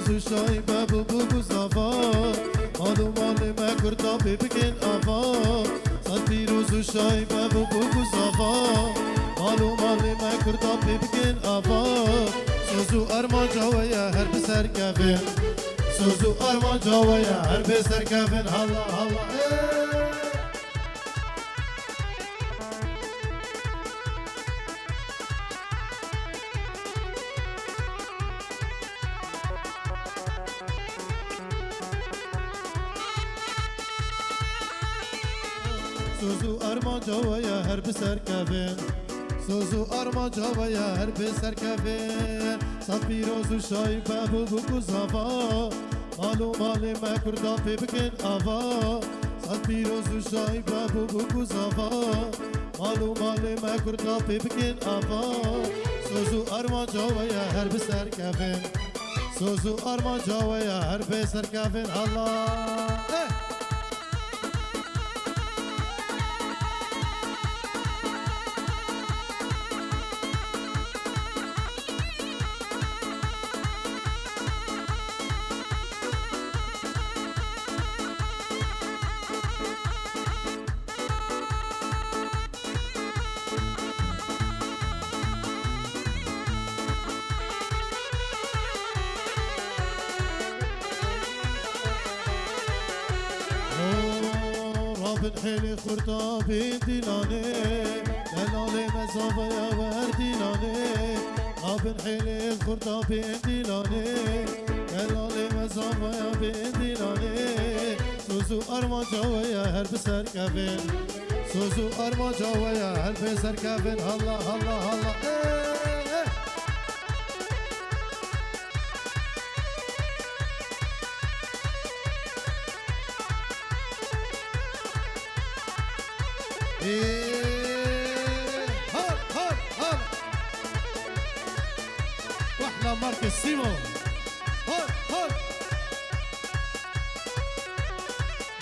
و شای بابو بگو زاوا مالو مال ما کردا ببکن آوا صد پیروز و شای بابو بگو زاوا مالو مال ما کردا ببکن آوا سوزو ارمان جاویا هر بسر کفن سوزو ارمان جاویا هر بسر کفن هلا هلا سوزو ارمان جاویا هر بسر کفن سوزو ارمان جاویا هر بسر کفن صد پیروز و شای بابو بگو زاوا مالو مال ما کردا ببکن آوا صد پیروز و شای بابو بگو زاوا مالو مال ما کردا ببکن آوا سوزو ارمان جاویا هر بسر کفن سوزو ارمان جاویا هر بسر کفن الله حیلی خورتا بین دینانه دلاله مزاویا وردینانه آبن حیلی خورتا بین دینانه دلاله مزاویا بین دینانه سوزو ارمان جاویا هر بسر کفن سوزو ارمان جاویا هر بسر کفن هلا هلا هلا واحلى ماركس سيمو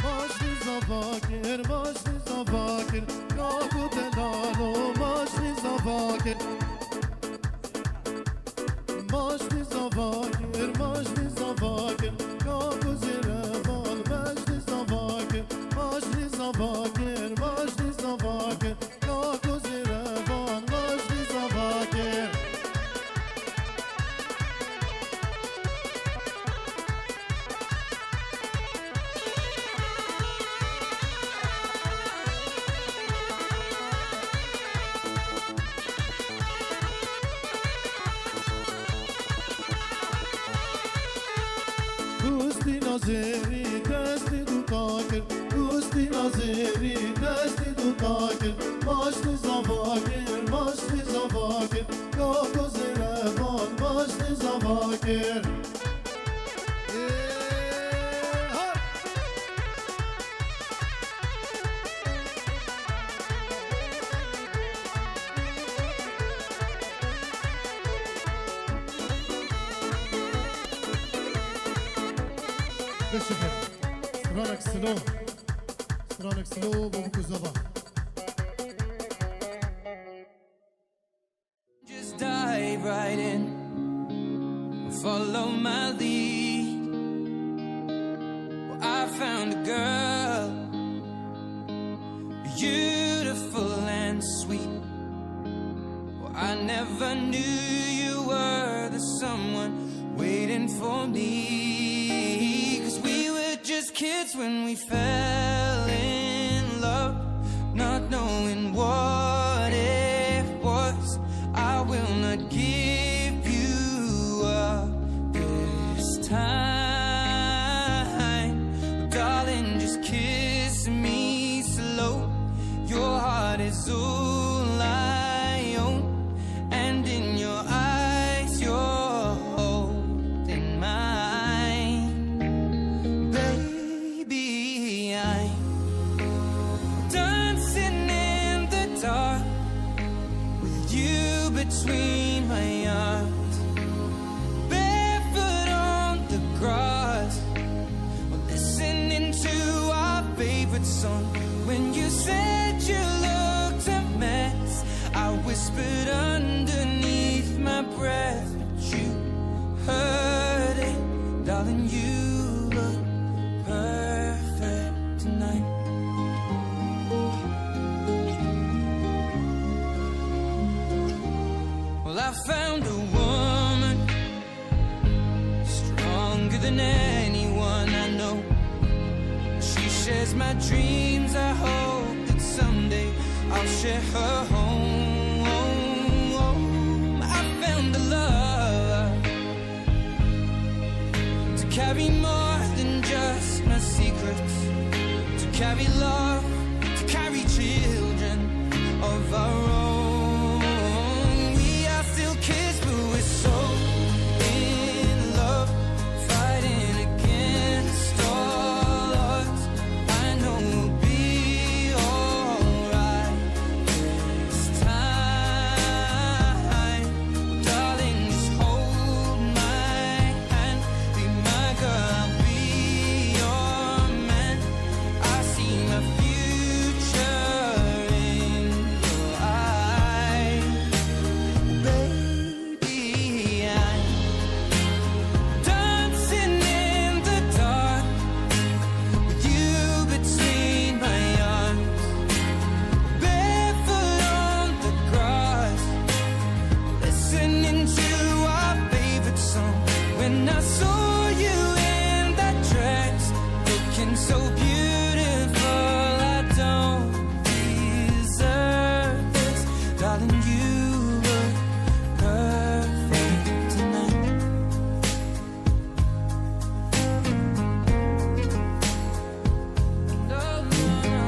ماشني زفاكر ماشني زفاكر كاكو دلالو ماشني زفاكر ماشني زفاكر ماشني زفاكر كاكو زرفال ماشني زفاكر ماشني زفاكر ماشني زفاكر كاكو زرفال ماشني زفاكر دوستی نازری دستی دو تاکر دوستی نازری دستی دو تاکر ماشنی زفاکر ماشنی زفاکر کاکو زرفان ماشنی زفاکر بشكر سترانك سلو سترانك سلو بوكو زبا Just dive right in, follow my lead. Well, I found a girl, beautiful and sweet. Well, I never knew you were the someone waiting for me. Just kids when we fell in love, not knowing what it was. I will not give you up this time, darling, just kiss me slow. Your heart is all I own, and in your eyes you're holding mine. I'm Darling, you look perfect tonight. Well, I found a woman stronger than anyone I know. She shares my dreams. I hope that someday I'll share her home. I found a love to carry more than just my secrets, to carry love, to carry children of our own. We are still kids, but we're so in love, fighting against all odds. I know we'll be alright this time. Darling, just hold my hand, be my girl, I'll be your man. I see my future in your eyes. Baby, I'm dancing in the dark with you between my arms, barefoot on the grass, listening to our favorite song. When I saw you in that dress, looking so beautiful, I don't deserve this. Darling, you look perfect tonight. No, no,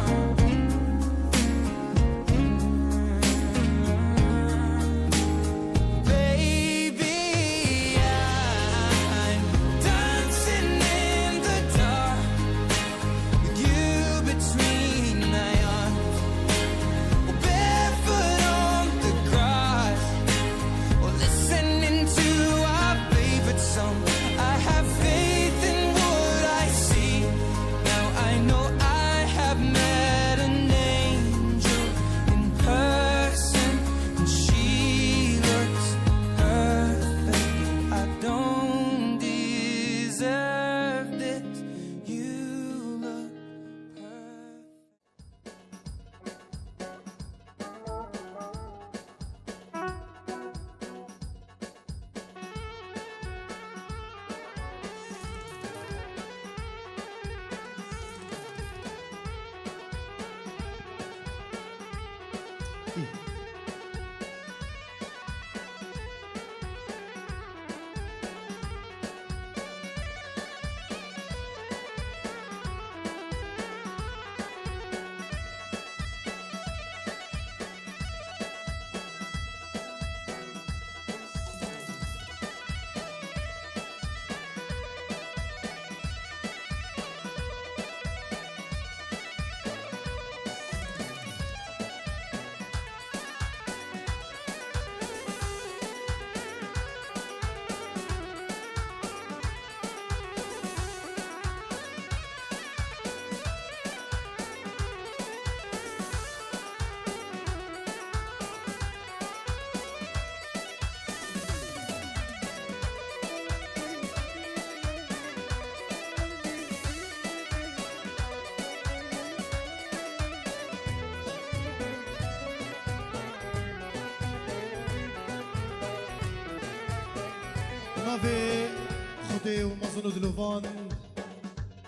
baby, I'm dancing in the dark with you between my arms, or barefoot on the grass, or listening to our favorite song. I have faith in what I see. Now I know I have met an angel in person, and she looks perfect. I don't deserve this. You look perfect. نافي خدي ومزنو دلوفان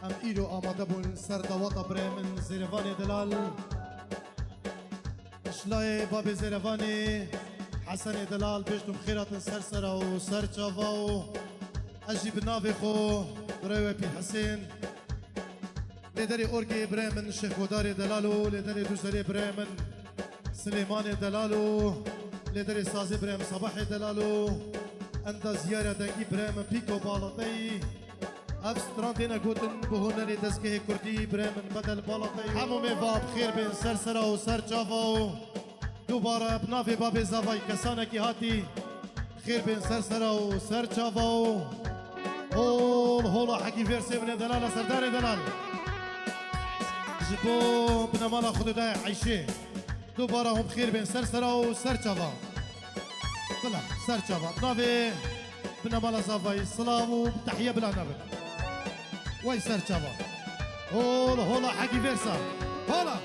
ام ايرو آماده بون سر دواتا بريمن زيرفاني دلال اشلاي بابي زيرفاني حسن دلال بيشتم خيرات سرسرة وسر شافاو اجيب نافي خو براوي بي حسين لدري اورجي بريمن شيخوداري دلالو لدري دوزري بريمن سليماني دلالو لدري سازي بريم صباحي دلالو عند زيارة دنگی برام پیکو بالاتای افستراندینا گوتن بهونری دزگه کردی برام بدل بالاتای همو میواب خیر بین سر سرا و سر چاوا و دوباره بنافی باب زوای کسانه کی هاتی خیر بین سر سرا و سر چاوا و هولا حکی فرسی من دلال سردار دلال جبو بنمالا خود دای عیشه دوباره هم خیر بین سر سرا و سر چاوا طلع سر چاوا بنافی بنمالا صافي السلام وتحية بلا نبت ويسر شبا هولا هولا حكي فيرسا هولا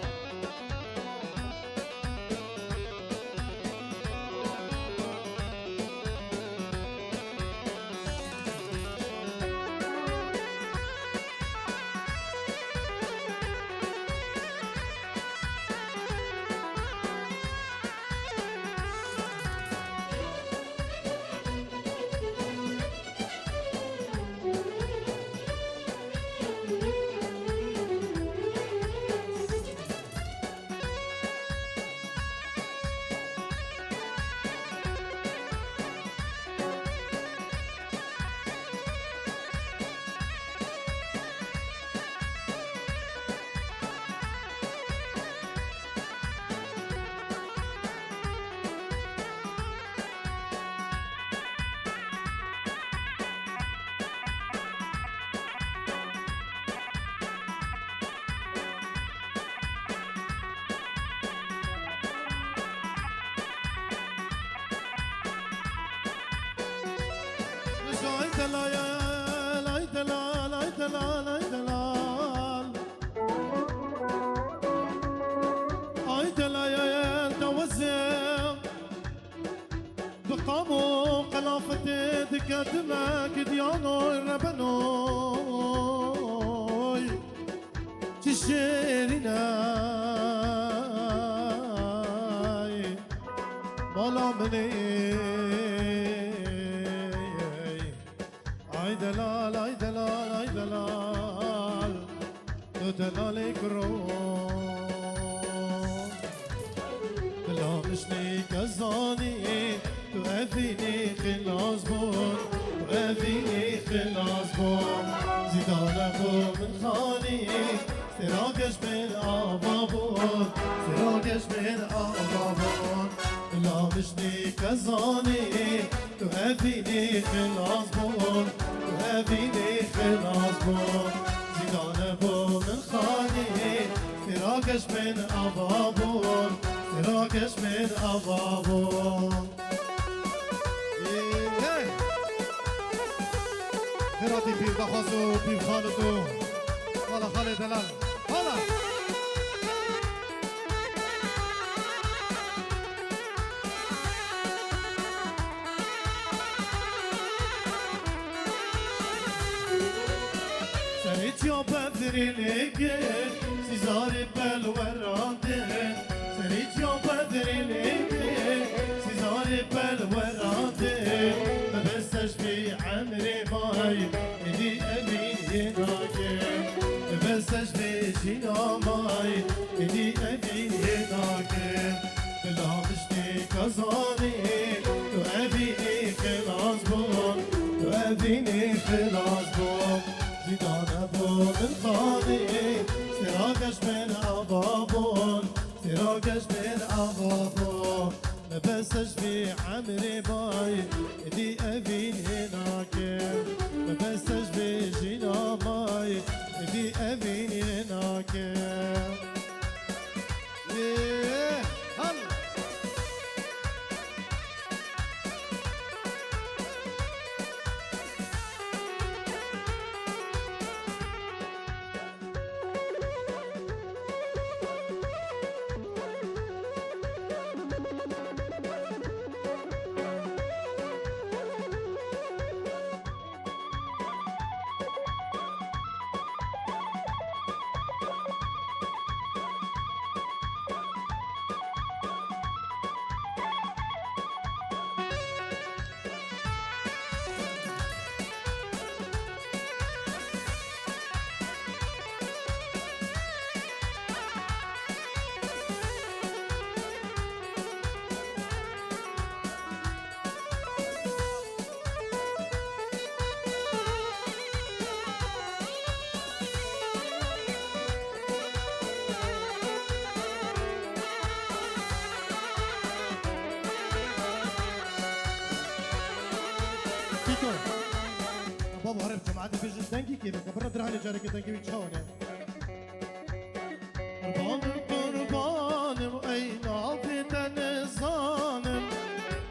دلال اي دلال اي دلال اي دلال اي دلال توزع بقامو قلافتي دكاتمك ديانو الربنوي تشيريناي مالا مني اي دلال اي دلال اي دلال دلال كرون بلا مشني كزاني تؤذيني خلاص بون تؤذيني خلاص بون زيدان ابو من خاني سراقش من ابابون سراقش من ابابون بلا مشني كزاني تؤذيني خلاص بون تؤذيني خلاص بون زيدان ابو من خاني سراقش من ابابون سراقش من ابابون خيراتي في بخصو في خالدو ولا خالد دلال هلا سريت يا بدري لك سيزاري بالورادين سريت يا بدري لك سيزاري بالورادين ما بسش في عمري ماي إدي أمين هناكين ما بسش في جينا ماي إدي أمين هناكين بلا مشتي كزاني تؤذيني خلاص بون تؤذيني خلاص بون زيدان ابو من خاني سراقش من ابابون سراقش من ابابون ما بسش في عمري باي دي ابين هناك ما بسش في جينا ماي دي ابين هناك هلا بابا هربت معدي في جدنكي كيف كبرت رهاني جارك دنكي بيتشاوني قربان قربان وأين عافية الظالم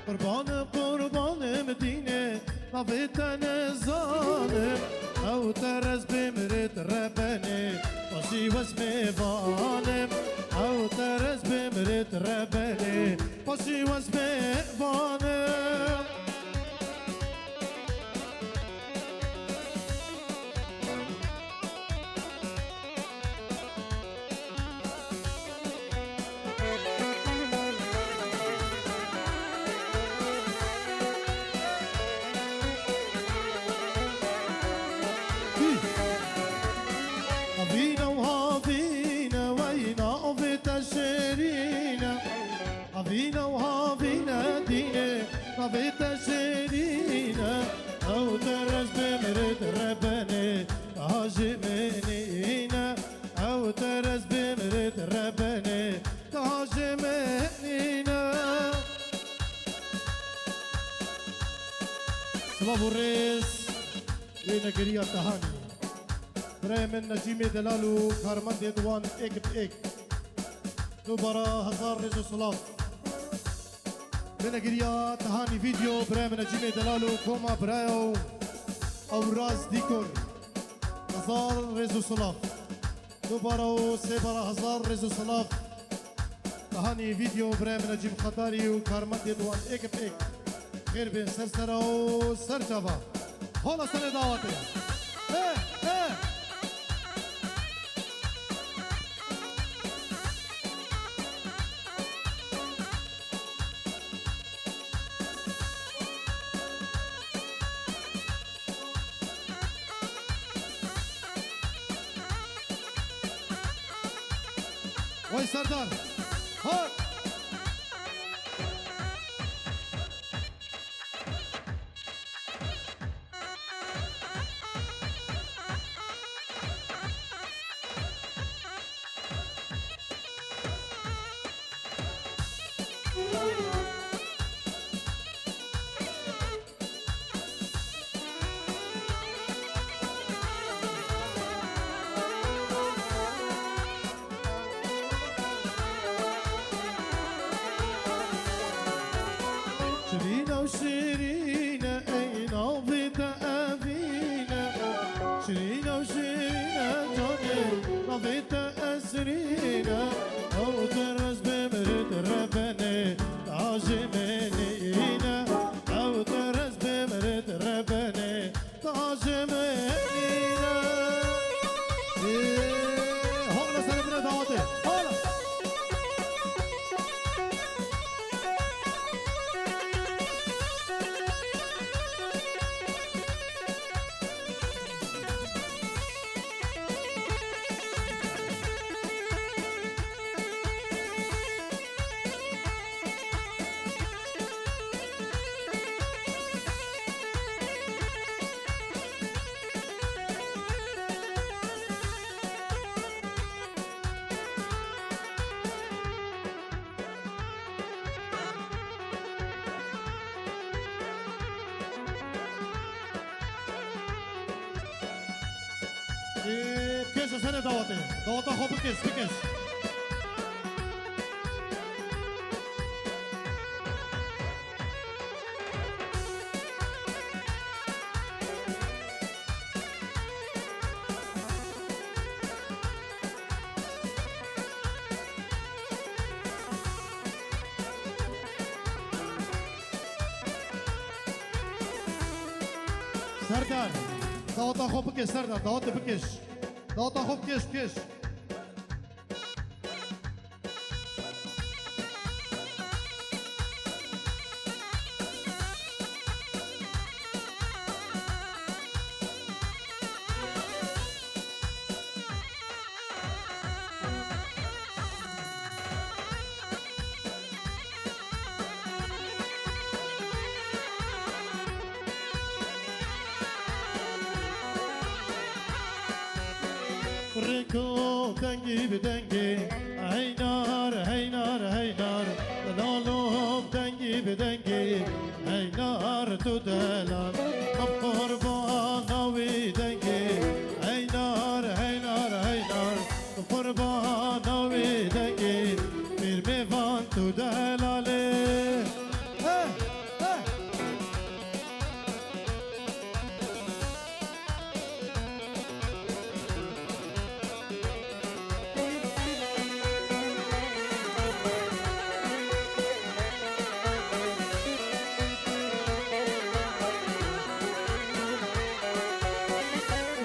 قربان قربان مدينة نافيتن الظالم أو ترز بمرت ربني باشي واسمي ظالم أو ترز بمرت ربني باشي واسمي ظالم هافينا وهافينا دينا نافيتا شيرينا أو ترز بمرد ربني تهاجمنينا أو ترز بمرد ربني تهاجمنينا صلاة الرئيس وين قرية تهاني بريمن نجيمي دلالو كارمان ديدوان إك بإك دوباره هزار رزو صلاة من قرية تهاني فيديو براي من نجيمي دلالو كوما برايو أو راز ديكور هزار رزو صلاة دوباره سيبرا هزار رزو صلاة تهاني فيديو براي من نجيم خطاري وكارمان ديدوان إك بإك خير بين سرسرة وسرجبا هولا سنة دعواتي وای سردار هات شرينا وشرينا أين عضت أبينا شرينا وشرينا جوني عضت أسرينا أو ترز بمرد ربني تعجمنينا أو ترز بمرد ربني تعجمنينا هون سنبرد عاطي هون كيس سنة دعوتي خو بكيس سردار دعوتي خو بكيس سردار دعوتي بكيس دعوتي خو بكيس ركوب دنگی به دنگی هینار هینار هینار دلالوم دنگی به دنگی هینار تو دلال اب قربان آوی دنگی هینار هینار هینار قربان آوی دنگی میر میوان تو دلاله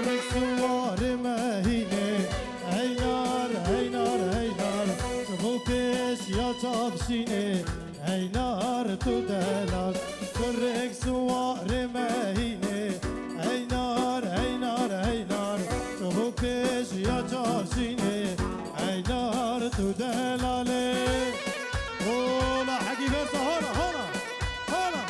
کرک سوار مهینه اینار اینار اینار بو پیش یا چاپشینه اینار تو دلال کرک سوار مهینه اینار اینار اینار بو پیش یا چاپشینه اینار تو دلاله اولا حقی برسه هانا هانا هانا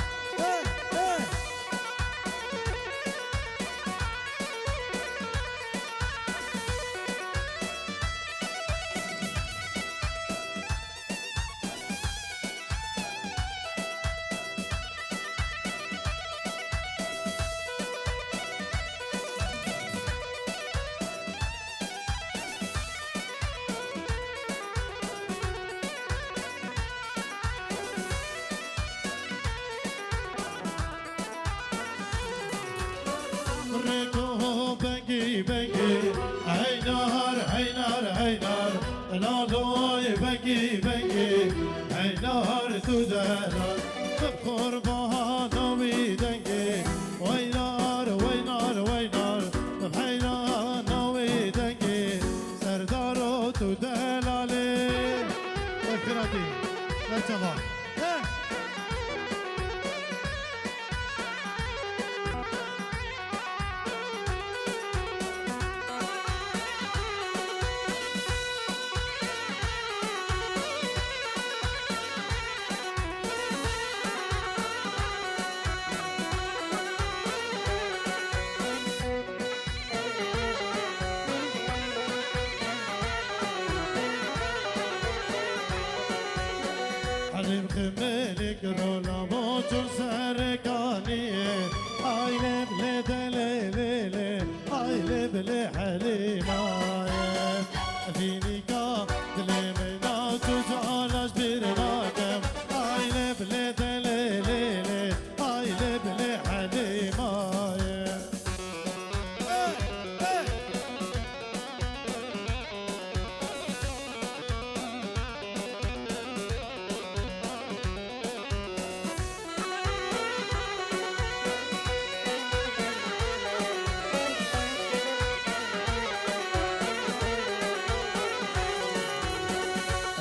ريكو بنجي بنجي عينار عينار عينار نادوي بنجي بنجي عينار تدارار تبخر بها نوي دنجي وينار وينار وينار بحينا نوي دنجي سردارو تدلالي وكراتي لا تبع حليم خمالك رولا موجر سرقانية عايلة بلي دليلي عايلة بلي حليمة فيني كا دلي مينا تجعلش برناكم عايلة بلي دليلي عايلة بلي حليمة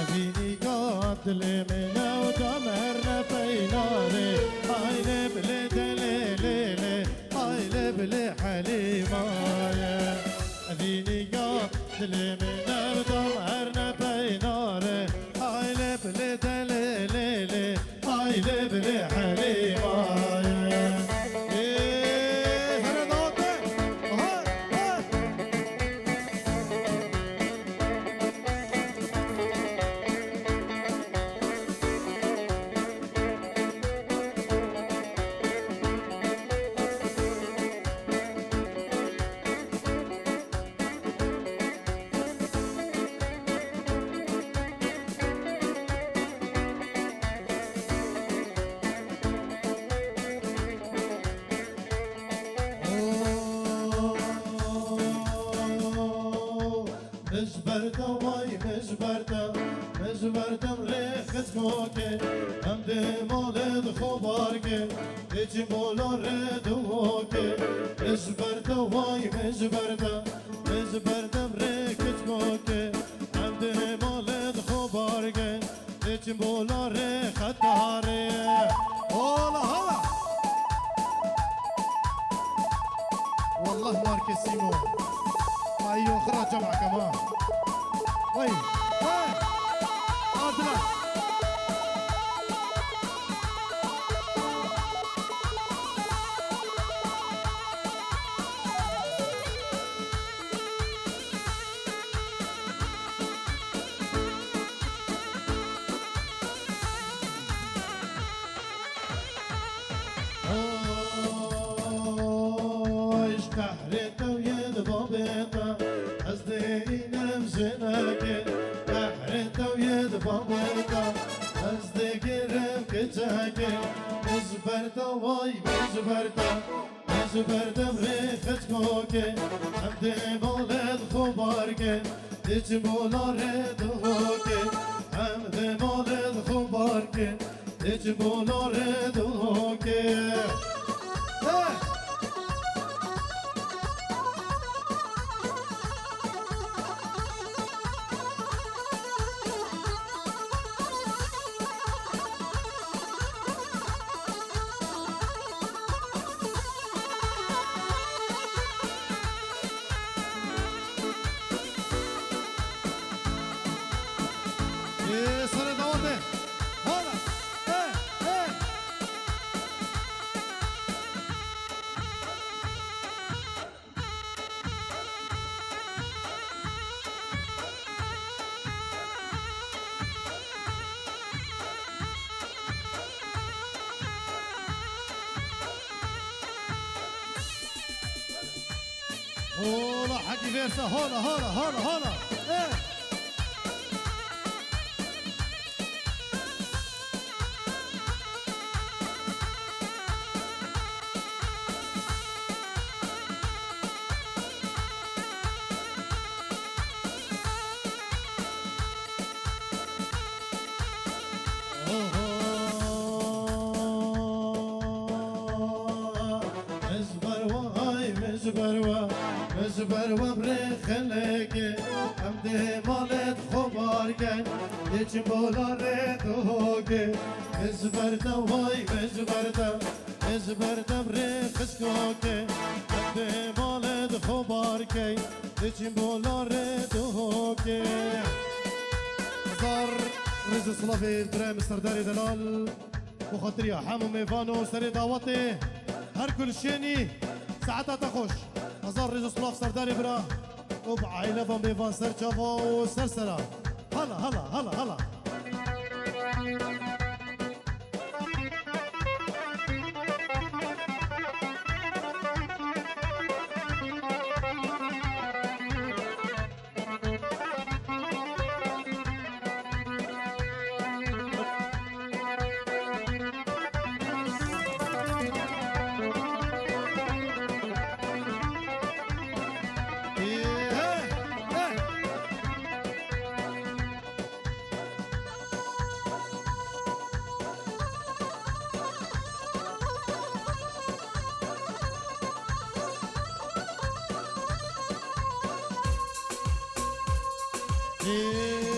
فيني قاتل منا ودمرنا بيناري عايلة بلي دليلي عايلة بلي حليمة فيني قاتل منا ودمرنا بيناري عايلة بلي دليلي عايلة بلي حليمة مجبردم وای مجبردم ریخت موکه هم ده مالد خوبارگه ایچی مولا رد موکه مجبردم وای مجبردم ریخت موکه هم ده مالد خوبارگه ایچی مولا ریخت داره هلا هلا والله ماركسيمو ايوه اخرى جمعة كمان وي اطلع كحرت ويد بابيطة أصدقينا مشناكي كحرت ويد بابيطة أصدقينا مكتاكي مجبرتا واي مجبرتا بريخت كوكي عمدي مولد خباركي ديش مولا ريد هوكي عمدي مولد خباركي ديش مولا ريد هوكي هولا حكي فيرسا هولا هولا هولا هولا ايه مزبر برخلك ام ده مالت خبارك هیچ بولا ردوك مزبر دوای مزبر دم رخسكوك ام ده مالت خبارك هیچ بولا ردوك هزار رز صلافي برا مستر داري دلال وخاطري حمو ميفانو سري دعوتي هر كل شيني ساعتها تخش هزار رز صلاف سرداري برا وبعائلة فان ميفان سر جافا وسرسرة هلا هلا هلا هلا Yeah.